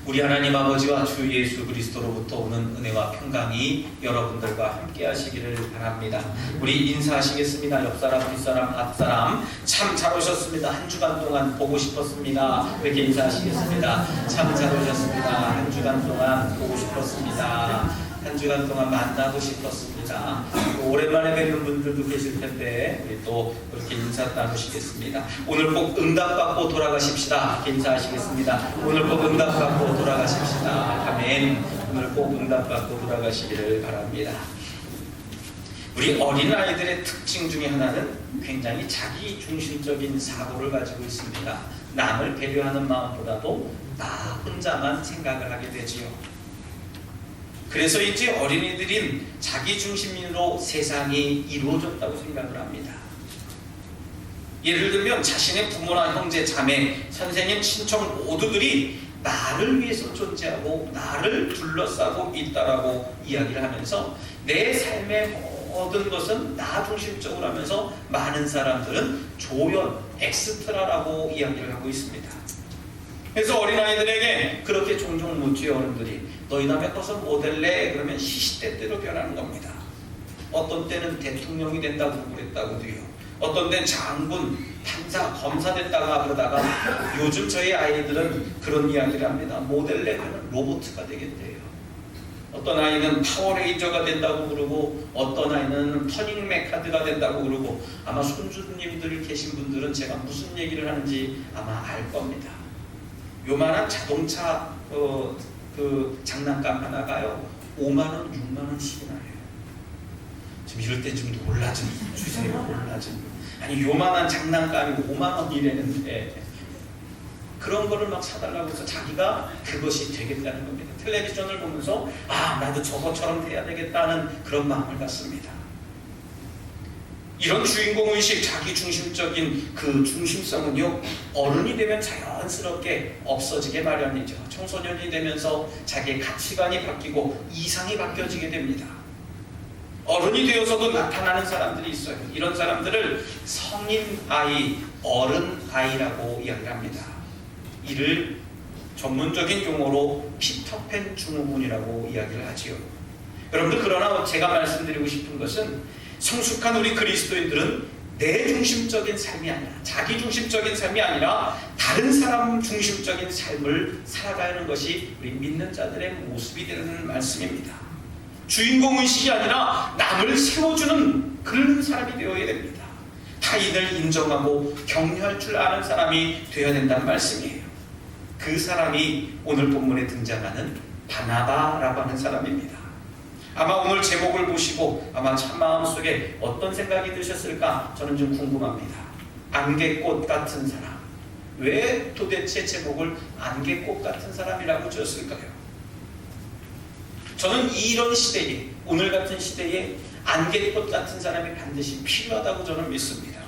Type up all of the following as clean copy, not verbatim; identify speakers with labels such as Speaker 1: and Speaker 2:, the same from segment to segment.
Speaker 1: 우리 하나님 아버지와 주 예수 그리스도로부터 오는 은혜와 평강이 여러분들과 함께 하시기를 바랍니다. 우리 인사하시겠습니다. 옆사람, 뒷사람, 앞사람. 참 잘 오셨습니다. 한 주간 동안 보고 싶었습니다. 이렇게 인사하시겠습니다. 참 잘 오셨습니다. 한 주간 동안 보고 싶었습니다. 한 주간 동안 만나고 싶었습니다. 오랜만에 뵙는 분들도 계실 텐데 우리 또 이렇게 인사 나누시겠습니다. 오늘 꼭 응답받고 돌아가십시다. 이렇게 인사하시겠습니다. 오늘 꼭 응답받고 돌아가십시다. 아멘. 오늘 꼭 응답받고 돌아가시기를 바랍니다. 우리 어린아이들의 특징 중에 하나는 굉장히 자기중심적인 사고를 가지고 있습니다. 남을 배려하는 마음보다도 나 혼자만 생각을 하게 되지요. 그래서 이제 어린이들인 자기중심으로 세상이 이루어졌다고 생각을 합니다. 예를 들면 자신의 부모나 형제, 자매, 선생님, 친척 모두들이 나를 위해서 존재하고 나를 둘러싸고 있다라고 이야기를 하면서 내 삶의 모든 것은 나 중심적으로 하면서 많은 사람들은 조연, 엑스트라라고 이야기를 하고 있습니다. 그래서 어린아이들에게 그렇게 종종 묻지요. 어른들이 너희 남의 것을 뭐 될래? 그러면 시시때때로 변하는 겁니다. 어떤 때는 대통령이 된다고 그랬다고도요. 어떤 때는 장군, 판사, 검사 됐다가 그러다가 요즘 저희 아이들은 그런 이야기를 합니다. 뭐 될래? 그러면 로봇가 되겠대요. 어떤 아이는 파워레인저가 된다고 그러고 어떤 아이는 터닝 메카드가 된다고 그러고 아마 손주님들 계신 분들은 제가 무슨 얘기를 하는지 아마 알 겁니다. 요만한 자동차 그 장난감 하나가요 5만원, 6만원씩이나 해요. 좀 이럴 때 좀 놀라 좀 주세요. 놀라 좀. 아니 요만한 장난감이 5만원이라는데 그런 거를 막 사달라고 해서 자기가 그것이 되겠다는 겁니다. 텔레비전을 보면서 아 나도 저것처럼 돼야 되겠다는 그런 마음을 갖습니다. 이런 주인공의식, 자기중심적인 그 중심성은요 어른이 되면 자연스럽게 없어지게 마련이죠. 청소년이 되면서 자기의 가치관이 바뀌고 이상이 바뀌어지게 됩니다. 어른이 되어서도 나타나는 사람들이 있어요. 이런 사람들을 성인 아이, 어른 아이라고 이야기합니다. 이를 전문적인 용어로 피터팬 증후군이라고 이야기를 하지요. 여러분들 그러나 제가 말씀드리고 싶은 것은 성숙한 우리 그리스도인들은 내 중심적인 삶이 아니라 자기 중심적인 삶이 아니라 다른 사람 중심적인 삶을 살아가는 것이 우리 믿는 자들의 모습이 되는 말씀입니다. 주인공의식이 아니라 남을 세워주는 그런 사람이 되어야 됩니다. 타인을 인정하고 격려할 줄 아는 사람이 되어야 된다는 말씀이에요. 그 사람이 오늘 본문에 등장하는 바나바라고 하는 사람입니다. 아마 오늘 제목을 보시고 아마 참 마음속에 어떤 생각이 드셨을까 저는 좀 궁금합니다. 안개꽃 같은 사람. 왜 도대체 제목을 안개꽃 같은 사람이라고 지었을까요? 저는 이런 시대에 오늘 같은 시대에 안개꽃 같은 사람이 반드시 필요하다고 저는 믿습니다.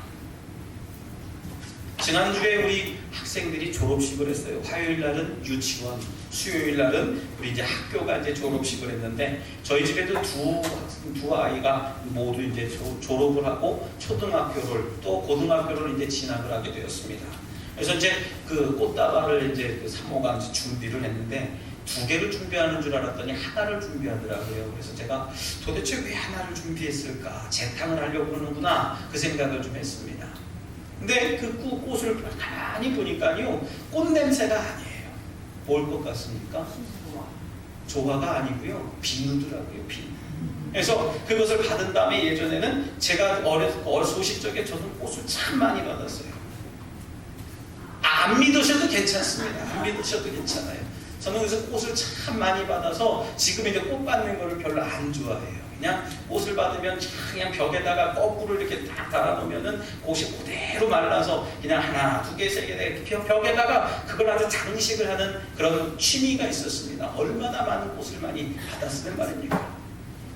Speaker 1: 지난주에 우리 학생들이 졸업식을 했어요. 화요일 날은 유치원, 수요일 날은 우리 이제 학교가 이제 졸업식을 했는데 저희 집에도 두 아이가 모두 이제 졸업을 하고 초등학교를 또 고등학교를 이제 진학을 하게 되었습니다. 그래서 이제 그 꽃다발을 이제 그 사모가 이제 준비를 했는데 2개를 준비하는 줄 알았더니 하나를 준비하더라고요. 그래서 제가 도대체 왜 하나를 준비했을까? 재탕을 하려고 그러는구나 그 생각을 좀 했습니다. 근데 그 꽃을 가만히 보니까요 꽃 냄새가 아니에요. 뭘 것 같습니까? 조화가 아니고요 비누더라고요. 비누. 그래서 그것을 받은 다음에 예전에는 제가 소식 적에 저는 꽃을 참 많이 받았어요. 안 믿으셔도 괜찮습니다. 안 믿으셔도 괜찮아요. 저는 그래서 꽃을 참 많이 받아서 지금 이제 꽃 받는 거를 별로 안 좋아해요. 그냥 꽃을 받으면 그냥 벽에다가 거꾸로 이렇게 딱 달아놓으면은 꽃이 그대로 말라서 그냥 하나, 2개, 3개 벽에다가 그걸 아주 장식을 하는 그런 취미가 있었습니다. 얼마나 많은 꽃을 많이 받았으면 말입니까?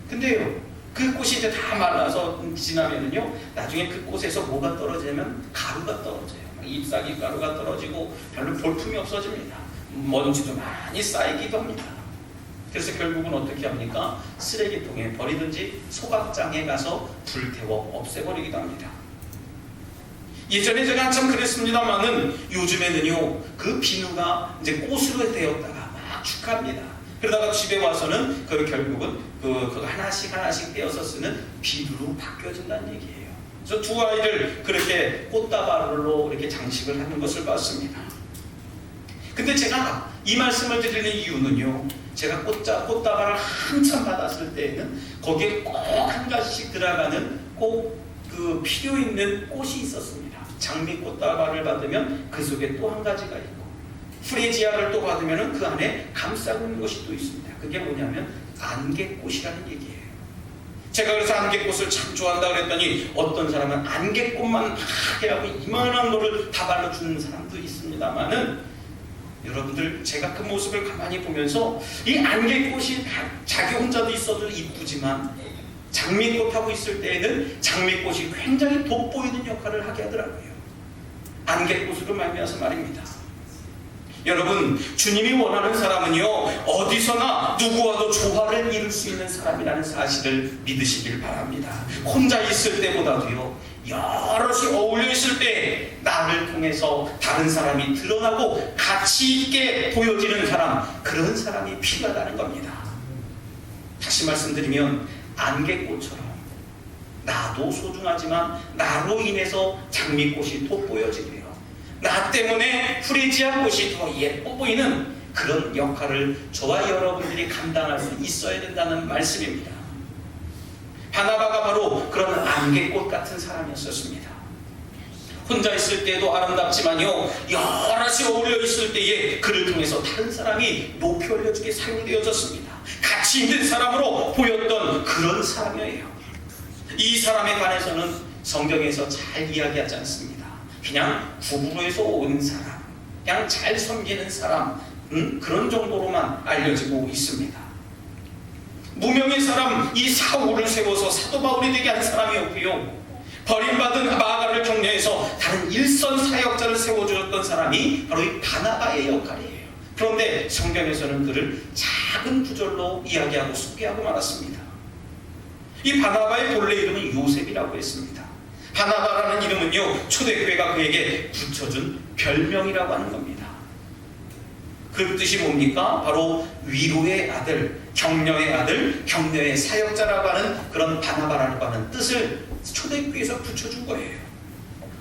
Speaker 1: 근데요, 그 꽃이 이제 다 말라서 지나면은요, 나중에 그 꽃에서 뭐가 떨어지냐면 가루가 떨어져요. 잎사귀 가루가 떨어지고 별로 볼품이 없어집니다. 먼지도 많이 쌓이기도 합니다. 그래서 결국은 어떻게 합니까? 쓰레기통에 버리든지 소각장에 가서 불태워 없애버리기도 합니다. 예전에 제가 한참 그랬습니다만은 요즘에는요 그 비누가 이제 꽃으로 되었다가 막 축하합니다. 그러다가 집에 와서는 그 결국은 그 하나씩 떼어서 쓰는 비누로 바뀌어진다는 얘기예요. 그래서 두 아이를 그렇게 꽃다발로 이렇게 장식을 하는 것을 봤습니다. 근데 제가 이 말씀을 드리는 이유는요, 제가 꽃다발을 한참 받았을 때에는 거기에 꼭 한 가지씩 들어가는 꼭 그 필요 있는 꽃이 있었습니다. 장미꽃다발을 받으면 그 속에 또 한 가지가 있고, 프레지아를 또 받으면 그 안에 감싸고 있는 것이 또 있습니다. 그게 뭐냐면 안개꽃이라는 얘기예요. 제가 그래서 안개꽃을 참 좋아한다 그랬더니 어떤 사람은 안개꽃만 막 해하고 이만한 거를 다 발라주는 사람도 있습니다만은, 여러분들 제가 그 모습을 가만히 보면서 이 안개꽃이 자기 혼자도 있어도 이쁘지만 장미꽃하고 있을 때에는 장미꽃이 굉장히 돋보이는 역할을 하게 하더라고요. 안개꽃으로 말미암아서 말입니다. 여러분, 주님이 원하는 사람은요, 어디서나 누구와도 조화를 이룰 수 있는 사람이라는 사실을 믿으시길 바랍니다. 혼자 있을 때보다도요, 여럿이 어울려 있을 때 나를 통해서 다른 사람이 드러나고 가치 있게 보여지는 사람, 그런 사람이 필요하다는 겁니다. 다시 말씀드리면 안개꽃처럼 나도 소중하지만 나로 인해서 장미꽃이 돋보여지고요, 나 때문에 프레지아 꽃이 더 예뻐 보이는 그런 역할을 저와 여러분들이 감당할 수 있어야 된다는 말씀입니다. 바나바가 바로 그런 안개꽃 같은 사람이었습니다. 혼자 있을 때도 아름답지만요, 여럿이 어울려 있을 때에 그를 통해서 다른 사람이 높이 올려주게 사용되어졌습니다. 가치 있는 사람으로 보였던 그런 사람이에요. 이 사람에 관해서는 성경에서 잘 이야기하지 않습니다. 그냥 구부로에서 온 사람, 그냥 잘 섬기는 사람, 그런 정도로만 알려지고 있습니다. 무명의 사람, 이 사울을 세워서 사도 바울이 되게 한 사람이었고요, 버림받은 마가를 격려해서 다른 일선 사역자를 세워주었던 사람이 바로 이 바나바의 역할이에요. 그런데 성경에서는 그를 작은 구절로 이야기하고 소개하고 말았습니다. 이 바나바의 본래 이름은 요셉이라고 했습니다. 바나바라는 이름은요, 초대교회가 그에게 붙여준 별명이라고 하는 겁니다. 그 뜻이 뭡니까? 바로 위로의 아들, 격려의 아들, 격려의 사역자라고 하는 그런 바나바라고 하는 뜻을 초대교회에서 붙여준 거예요.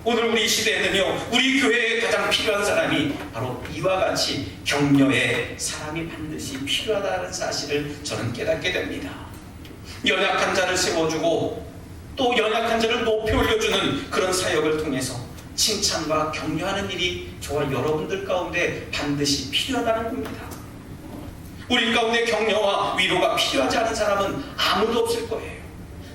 Speaker 1: 오늘 우리 시대에는요, 우리 교회에 가장 필요한 사람이 바로 이와 같이 격려의 사람이 반드시 필요하다는 사실을 저는 깨닫게 됩니다. 연약한 자를 세워주고 또 연약한 자를 높이 올려주는 그런 사역을 통해서 칭찬과 격려하는 일이 저와 여러분들 가운데 반드시 필요하다는 겁니다. 우리 가운데 격려와 위로가 필요하지 않은 사람은 아무도 없을 거예요.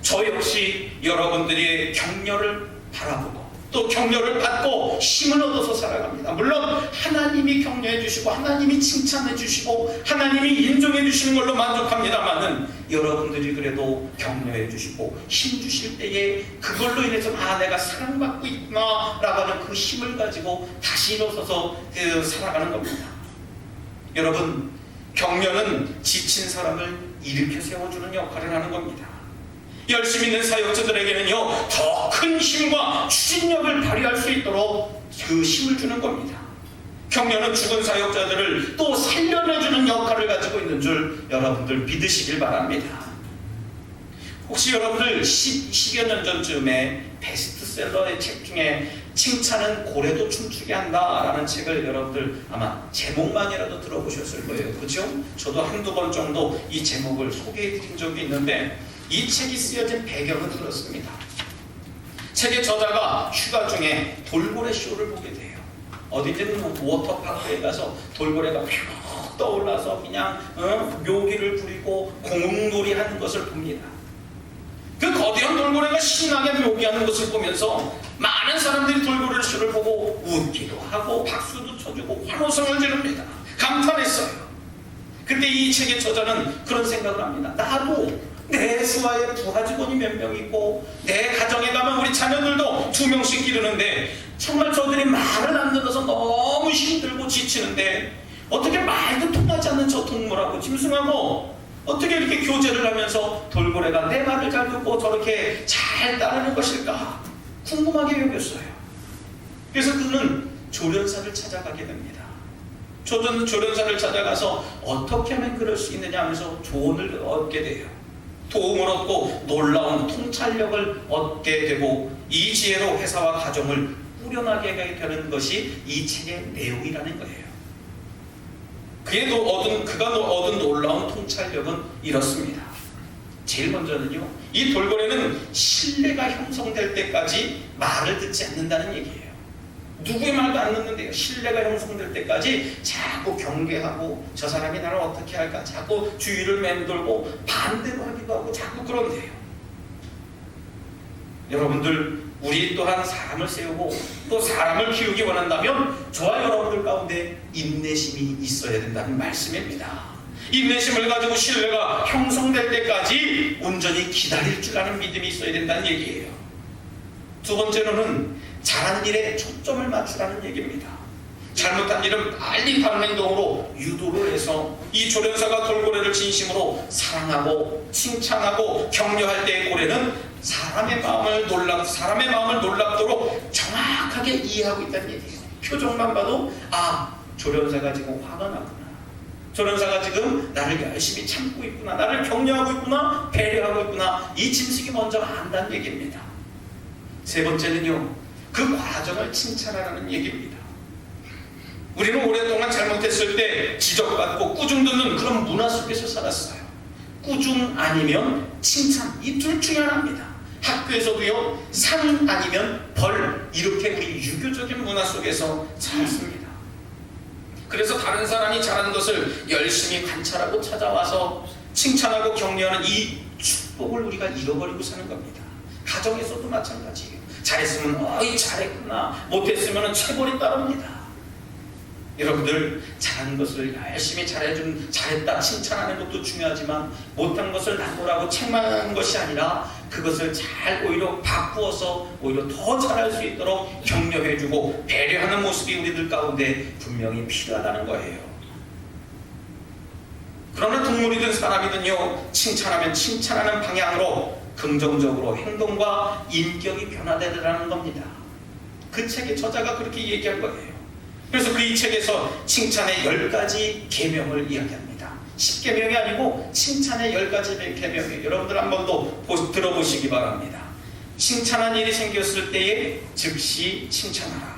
Speaker 1: 저 역시 여러분들의 격려를 바라보고 또 격려를 받고 힘을 얻어서 살아갑니다. 물론 하나님이 격려해 주시고 하나님이 칭찬해 주시고 하나님이 인정해 주시는 걸로 만족합니다만은, 여러분들이 그래도 격려해 주시고 힘 주실 때에 그걸로 인해서 내가 사랑받고 있구나 라고 하는 그 힘을 가지고 다시 일어서서 살아가는 겁니다. 여러분, 격려는 지친 사람을 일으켜 세워주는 역할을 하는 겁니다. 열심히 있는 사역자들에게는요, 더 큰 힘과 추진력을 발휘할 수 있도록 그 힘을 주는 겁니다. 격려는 죽은 사역자들을 또 살려내주는 역할을 가지고 있는 줄 여러분들 믿으시길 바랍니다. 혹시 여러분들 10여 년 전쯤에 베스트셀러의 책 중에 칭찬은 고래도 춤추게 한다 라는 책을 여러분들 아마 제목만이라도 들어보셨을 거예요. 그렇죠? 저도 한두 번 정도 이 제목을 소개해 드린 적이 있는데, 이 책이 쓰여진 배경은 그렇습니다. 책의 저자가 휴가 중에 돌고래 쇼를 보게 돼요. 어디든 워터파크에 가서 돌고래가 쭉 떠올라서 그냥 묘기를 부리고 공놀이 하는 것을 봅니다. 그 거대한 돌고래가 신나게 묘기하는 것을 보면서 많은 사람들이 돌고래 쇼를 보고 웃기도 하고 박수도 쳐주고 환호성을 지릅니다. 감탄했어요. 근데 이 책의 저자는 그런 생각을 합니다. 나도 내 수하에 부하 직원이 몇 명 있고 내 가정에 가면 우리 자녀들도 2명씩 기르는데 정말 저들이 말을 안 들어서 너무 힘들고 지치는데 어떻게 말도 통하지 않는 저 동물하고 짐승하고 어떻게 이렇게 교제를 하면서 돌고래가 내 말을 잘 듣고 저렇게 잘 따르는 것일까 궁금하게 여겼어요. 그래서 그는 조련사를 찾아가게 됩니다. 조련사를 찾아가서 어떻게 하면 그럴 수 있느냐 하면서 조언을 얻게 돼요. 도움을 얻고 놀라운 통찰력을 얻게 되고 이 지혜로 회사와 가정을 꾸려나가게 되는 것이 이 책의 내용이라는 거예요. 그가 얻은 놀라운 통찰력은 이렇습니다. 제일 먼저는요, 이 돌고래는 신뢰가 형성될 때까지 말을 듣지 않는다는 얘기예요. 누구의 말도 안 듣는데요. 신뢰가 형성될 때까지 자꾸 경계하고 저 사람이 나를 어떻게 할까 자꾸 주위를 맴돌고 반대로 하기도 하고 자꾸 그런데요. 여러분들, 우리 또한 사람을 세우고 또 사람을 키우기 원한다면 저와 여러분들 가운데 인내심이 있어야 된다는 말씀입니다. 인내심을 가지고 신뢰가 형성될 때까지 온전히 기다릴 줄 아는 믿음이 있어야 된다는 얘기예요. 두 번째로는 잘한 일에 초점을 맞추라는 얘기입니다. 잘못한 일은 빨리 다른 행동으로 유도를 해서 이 조련사가 돌고래를 진심으로 사랑하고 칭찬하고 격려할 때의 고래는 사람의 마음을 놀랍도록 정확하게 이해하고 있다는 얘기예요. 표정만 봐도 조련사가 지금 화가 나구나, 조련사가 지금 나를 열심히 참고 있구나, 나를 격려하고 있구나, 배려하고 있구나, 이 짐승이 먼저 안다는 얘기입니다. 세 번째는요, 그 과정을 칭찬하라는 얘기입니다. 우리는 오랫동안 잘못했을 때 지적받고 꾸중 듣는 그런 문화 속에서 살았어요. 꾸중 아니면 칭찬, 이 둘 중에 하나입니다. 학교에서도요, 상 아니면 벌, 이렇게 우리 유교적인 문화 속에서 살았습니다. 그래서 다른 사람이 잘하는 것을 열심히 관찰하고 찾아와서 칭찬하고 격려하는 이 축복을 우리가 잃어버리고 사는 겁니다. 가정에서도 마찬가지예요. 잘했으면 잘했구나, 못했으면 체벌이 따릅니다. 여러분들, 잘한 것을 열심히 잘했다 칭찬하는 것도 중요하지만 못한 것을 나무라고 책망하는 것이 아니라 그것을 잘 오히려 바꾸어서 오히려 더 잘할 수 있도록 격려해주고 배려하는 모습이 우리들 가운데 분명히 필요하다는 거예요. 그러나 동물이든 사람이든요, 칭찬하면 칭찬하는 방향으로 긍정적으로 행동과 인격이 변화되더라는 겁니다. 그 책의 저자가 그렇게 얘기한 거예요. 그래서 그 이 책에서 칭찬의 10가지 계명을 이야기합니다. 10계명이 아니고 칭찬의 10가지 계명이에요. 여러분들 한 번 더 들어보시기 바랍니다. 칭찬한 일이 생겼을 때에 즉시 칭찬하라.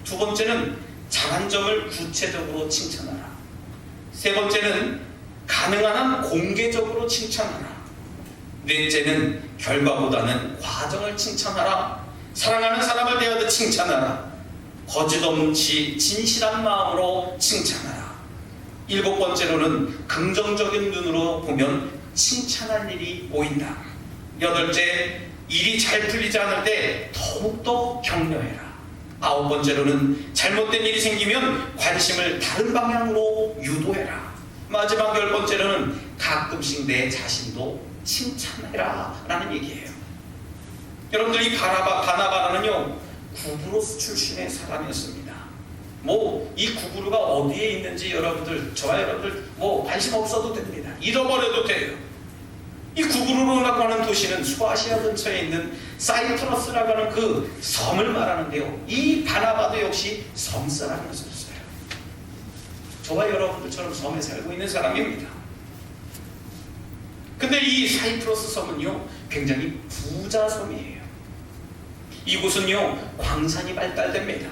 Speaker 1: 두 번째는 잘한 점을 구체적으로 칭찬하라. 세 번째는 가능한 한 공개적으로 칭찬하라. 넷째는 결과보다는 과정을 칭찬하라. 사랑하는 사람을 대하듯 칭찬하라. 거짓없이 진실한 마음으로 칭찬하라. 일곱 번째로는 긍정적인 눈으로 보면 칭찬할 일이 보인다. 여덟째, 일이 잘 풀리지 않을 때 더욱더 격려해라. 아홉 번째로는 잘못된 일이 생기면 관심을 다른 방향으로 유도해라. 마지막 열 번째로는 가끔씩 내 자신도 칭찬해라 라는 얘기예요. 여러분들, 이 바나바는요, 구브로스 출신의 사람이었습니다. 이 구브로가 어디에 있는지 저와 여러분들 관심 없어도 됩니다. 잃어버려도 돼요. 이 구브로라고 하는 도시는 소아시아 근처에 있는 사이프러스라고 하는 그 섬을 말하는데요, 이 바나바도 역시 섬 사람이었어요. 저와 여러분들처럼 섬에 살고 있는 사람입니다. 근데 이 사이프러스 섬은요, 굉장히 부자 섬이에요. 이곳은요, 광산이 발달됩니다.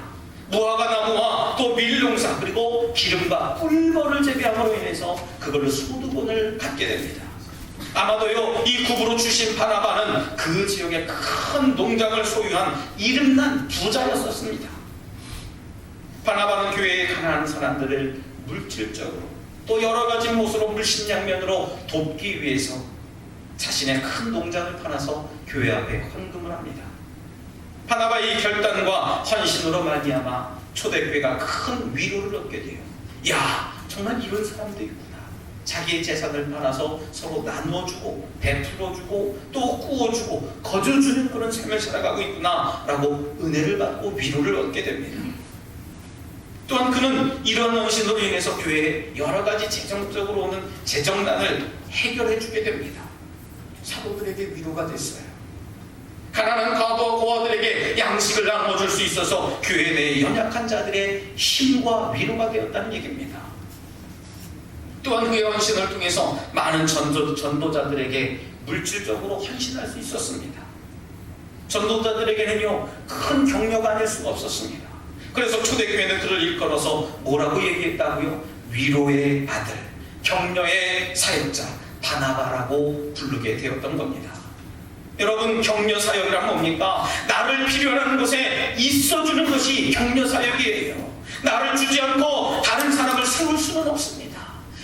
Speaker 1: 무화과 나무와 또 밀농사, 그리고 기름과 꿀벌을 재배함으로 인해서 그걸로 소득원을 갖게 됩니다. 아마도요, 이 구브로 출신 바나바는 그 지역에 큰 농장을 소유한 이름난 부자였었습니다. 바나바는 교회에 가난한 사람들을 물질적으로 또 여러 가지 모습으로 물심양면으로 돕기 위해서 자신의 큰 농장을 팔아서 교회 앞에 헌금을 합니다. 바나바의 결단과 헌신으로 말미암아 초대교회가 큰 위로를 얻게 돼요. 정말 이런 사람도 있구나. 자기의 재산을 팔아서 서로 나눠주고 베풀어주고 또 구워주고 거저주는 그런 삶을 살아가고 있구나 라고 은혜를 받고 위로를 얻게 됩니다. 또한 그는 이러한 헌신으로 인해서 교회에 여러 가지 재정적으로 오는 재정난을 해결해 주게 됩니다. 사도들에게 위로가 됐어요. 가난한 과부와 고아들에게 양식을 나눠줄 수 있어서 교회 내 연약한 자들의 힘과 위로가 되었다는 얘기입니다. 또한 그의 헌신을 통해서 많은 전도자들에게 물질적으로 헌신할 수 있었습니다. 전도자들에게는요, 큰 격려가 아닐 수가 없었습니다. 그래서 초대교회는 그를 일컬어서 뭐라고 얘기했다고요? 위로의 아들, 격려의 사역자 바나바라고 부르게 되었던 겁니다. 여러분, 격려 사역이란 뭡니까? 나를 필요한 곳에 있어주는 것이 격려 사역이에요. 나를 주지 않고 다른 사람을 세울 수는 없습니다.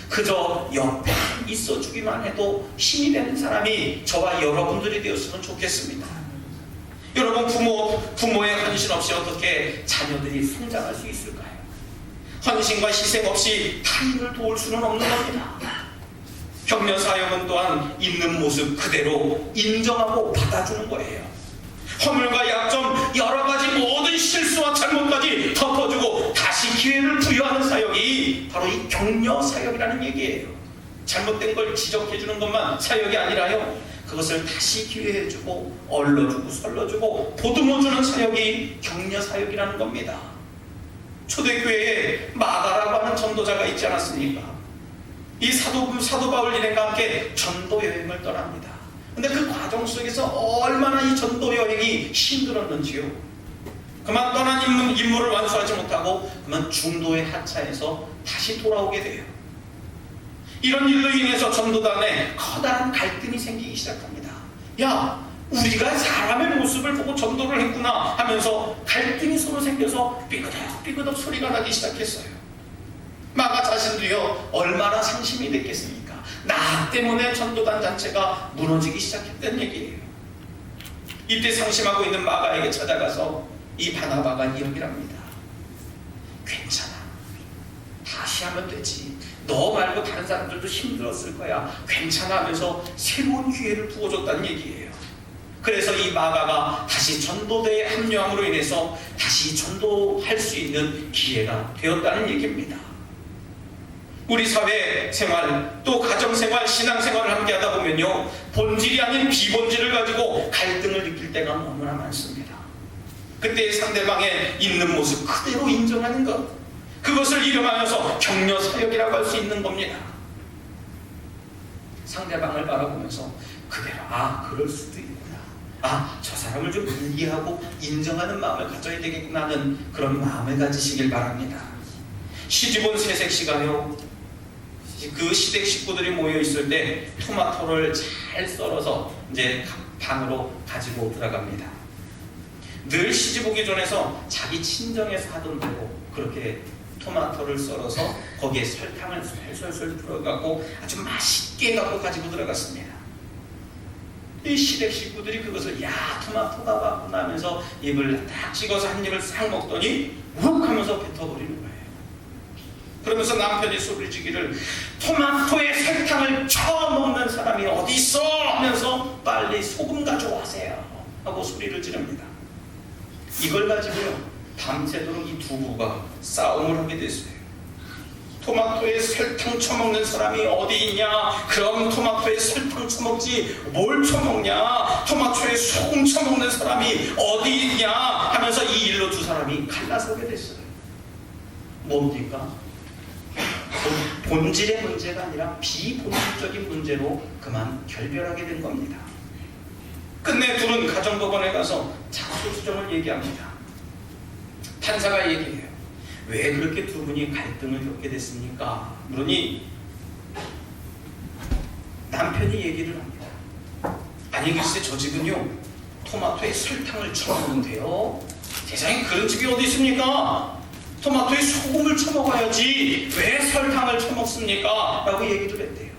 Speaker 1: 그저 옆에 있어주기만 해도 힘이 되는 사람이 저와 여러분들이 되었으면 좋겠습니다. 여러분, 부모의 헌신 없이 어떻게 자녀들이 성장할 수 있을까요? 헌신과 희생 없이 타인을 도울 수는 없는 겁니다. 격려 사역은 또한 있는 모습 그대로 인정하고 받아주는 거예요. 허물과 약점, 여러 가지 모든 실수와 잘못까지 덮어주고 다시 기회를 부여하는 사역이 바로 이 격려 사역이라는 얘기예요. 잘못된 걸 지적해주는 것만 사역이 아니라요, 그것을 다시 기회해주고 얼러주고 설러주고 보듬어주는 사역이 격려 사역이라는 겁니다. 초대교회에 마가라고 하는 전도자가 있지 않았습니까? 이 사도 바울 일행과 함께 전도 여행을 떠납니다. 근데 그 과정 속에서 얼마나 이 전도 여행이 힘들었는지요. 그만 떠난 임무를 완수하지 못하고 그만 중도에 하차해서 다시 돌아오게 돼요. 이런 일로 인해서 전도단에 커다란 갈등이 생기기 시작합니다. 야, 우리가 사람의 모습을 보고 전도를 했구나 하면서 갈등이 서로 생겨서 삐그덕 소리가 나기 시작했어요. 마가 자신도요, 얼마나 상심이 됐겠습니까? 나 때문에 전도단 자체가 무너지기 시작했다는 얘기예요. 이때 상심하고 있는 마가에게 찾아가서 이 바나바가 이야기를 합니다. 괜찮아, 다시 하면 되지. 너 말고 다른 사람들도 힘들었을 거야. 괜찮아 하면서 새로운 기회를 부어줬다는 얘기예요. 그래서 이 마가가 다시 전도대에 합류함으로 인해서 다시 전도할 수 있는 기회가 되었다는 얘기입니다. 우리 사회 생활, 또 가정생활, 신앙생활을 함께 하다 보면요, 본질이 아닌 비본질을 가지고 갈등을 느낄 때가 너무나 많습니다. 그때 상대방의 있는 모습 그대로 인정하는 것, 그것을 이름하여서 격려 사역이라고 할 수 있는 겁니다. 상대방을 바라보면서 그대로, 그럴 수도 있구나, 저 사람을 좀 이해하고 인정하는 마음을 가져야 되겠구나 하는 그런 마음을 가지시길 바랍니다. 시집온 새색시가요, 그 시댁 식구들이 모여 있을 때 토마토를 잘 썰어서 이제 방으로 가지고 들어갑니다. 늘 시집 오기 전에서 자기 친정에서 하던 대로 그렇게 토마토를 썰어서 거기에 설탕을 솔솔 풀어갖고 아주 맛있게 갖고 가지고 들어갔습니다. 이 시댁 식구들이 그것을 토마토가 왔구나 하면서 입을 딱 찍어서 한 입을 싹 먹더니 욱 하면서 뱉어버리는 거예요. 그러면서 남편이 소리지기를, 토마토에 설탕을 쳐먹는 사람이 어디 있어 하면서 빨리 소금 가져와세요 하고 소리를 지릅니다. 이걸 가지고요, 밤새도록 이 두 부부가 싸움을 하게 됐어요. 토마토에 설탕 쳐먹는 사람이 어디 있냐, 그럼 토마토에 설탕 쳐먹지 뭘 쳐먹냐, 토마토에 소금 쳐먹는 사람이 어디 있냐 하면서 이 일로 두 사람이 갈라서게 됐어요. 뭡니까? 본질의 문제가 아니라 비본질적인 문제로 그만 결별하게 된 겁니다. 끝내 둘은 가정법원에 가서 자소수정을 얘기합니다. 판사가 얘기해요. 왜 그렇게 두 분이 갈등을 겪게 됐습니까? 그러니 남편이 얘기를 합니다. 아니 글쎄, 저 집은요, 토마토에 설탕을 쳐먹는데요, 세상에 그런 집이 어디 있습니까? 토마토에 소금을 쳐먹어야지 왜 설탕을 쳐먹습니까? 라고 얘기를 했대요.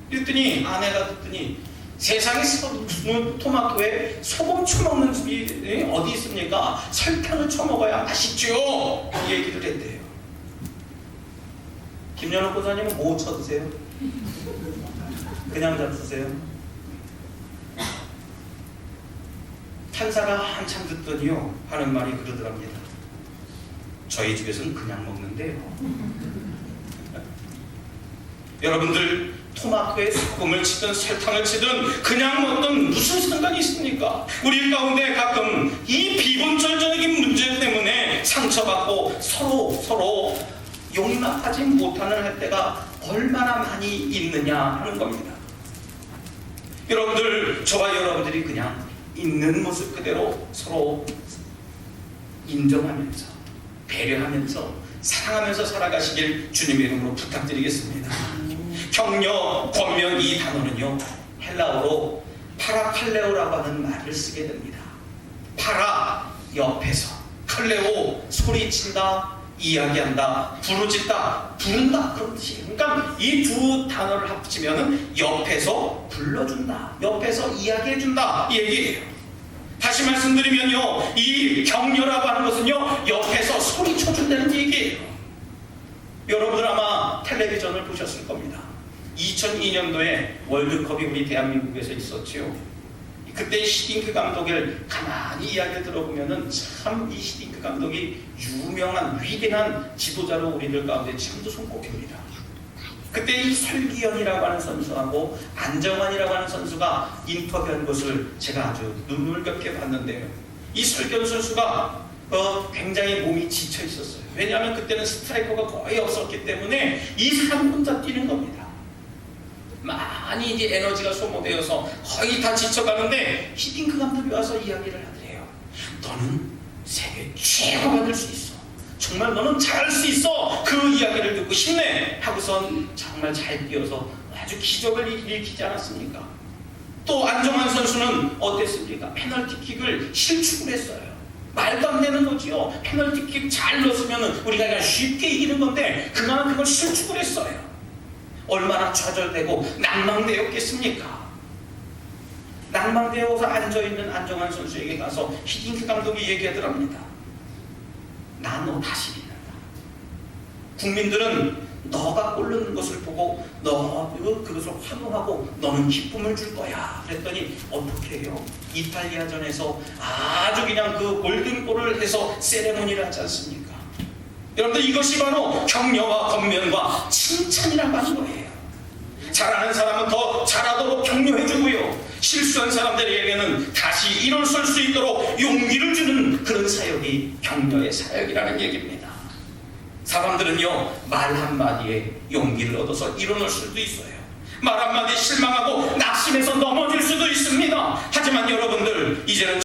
Speaker 1: 그랬더니 아내가 듣더니 세상에 토마토에 소금 쳐먹는 집이 어디 있습니까? 설탕을 쳐먹어야 맛있죠? 얘기를 했대요. 김연옥 고사님은 뭐 쳐드세요? 그냥 잡수세요? 판사가 한참 듣더니요, 하는 말이 그러더랍니다. 저희 집에서는 그냥 먹는데요. 여러분들, 토마토에 소금을 치든 설탕을 치든 그냥 먹든 무슨 상관이 있습니까? 우리 가운데 가끔 이 비본질적인 문제 때문에 상처받고 서로 용납하지 못하는 할 때가 얼마나 많이 있느냐 하는 겁니다. 여러분들, 저와 여러분들이 그냥 있는 모습 그대로 서로 인정하면서 배려하면서 사랑하면서 살아가시길 주님의 이름으로 부탁드리겠습니다. 격려, 권면 이 단어는요, 헬라어로 파라칼레오라고 하는 말을 쓰게 됩니다. 파라, 옆에서, 칼레오, 소리친다, 이야기한다, 부르짖다, 부른다, 그런 뜻이에요. 그러니까 이 두 단어를 합치면은 옆에서 불러준다, 옆에서 이야기해준다 이 얘기예요. 다시 말씀드리면요, 이 격려라고 하는 것은요, 옆에서 소리쳐준다는 얘기예요. 여러분들 아마 텔레비전을 보셨을 겁니다. 2002년도에 월드컵이 우리 대한민국에서 있었죠. 그때 히딩크 감독을 가만히 이야기를 들어보면은 참 이 히딩크 감독이 유명한 위대한 지도자로 우리들 가운데 지금도 손꼽힙니다. 그때 이 설기현이라고 하는 선수하고 안정환이라고 하는 선수가 인터뷰한 것을 제가 아주 눈물겹게 봤는데요. 이 설기현 선수가 굉장히 몸이 지쳐 있었어요. 왜냐하면 그때는 스트라이커가 거의 없었기 때문에 이 사람 혼자 뛰는 겁니다. 많이 이제 에너지가 소모되어서 거의 다 지쳐가는데 히딩크 감독이 와서 이야기를 하더래요. 너는 세계 최고가 될 수 있어. 정말 너는 잘할 수 있어. 그 이야기를 듣고 힘내 하고선 정말 잘 뛰어서 아주 기적을 일으키지 않았습니까? 또 안정환 선수는 어땠습니까? 페널티킥을 실축을 했어요. 말도 안 되는 거지요. 페널티킥 잘 넣었으면 우리가 그냥 쉽게 이기는 건데 그만 그걸 실축을 했어요. 얼마나 좌절되고 낭망되었겠습니까? 낭망되어서 앉아있는 안정환 선수에게 가서 히딩크 감독이 얘기하더랍니다. 나 너 다시 믿는다. 국민들은 너가 골 넣는 것을 보고 너 그것을 환호하고 너는 기쁨을 줄 거야. 그랬더니 어떻게 해요? 이탈리아전에서 아주 그냥 그 골든골을 해서 세레모니를 하지 않습니까? 여러분들, 이것이 바로 격려와 권면과 칭찬이라고 하는 거예요. 잘하는 사람은 더 잘하도록 격려해주고요, 실수한 사람들에게는 다시 일어설 수 있도록 용기를 주는 그런 사역이 격려의 사역이라는 얘기입니다. 사람들은요, 말 한마디에 용기를 얻어서 일어날 수도 있어요. 말 한마디에 실망하고 낙심해서 넘어질 수도 있습니다. 하지만 여러분들, 이제는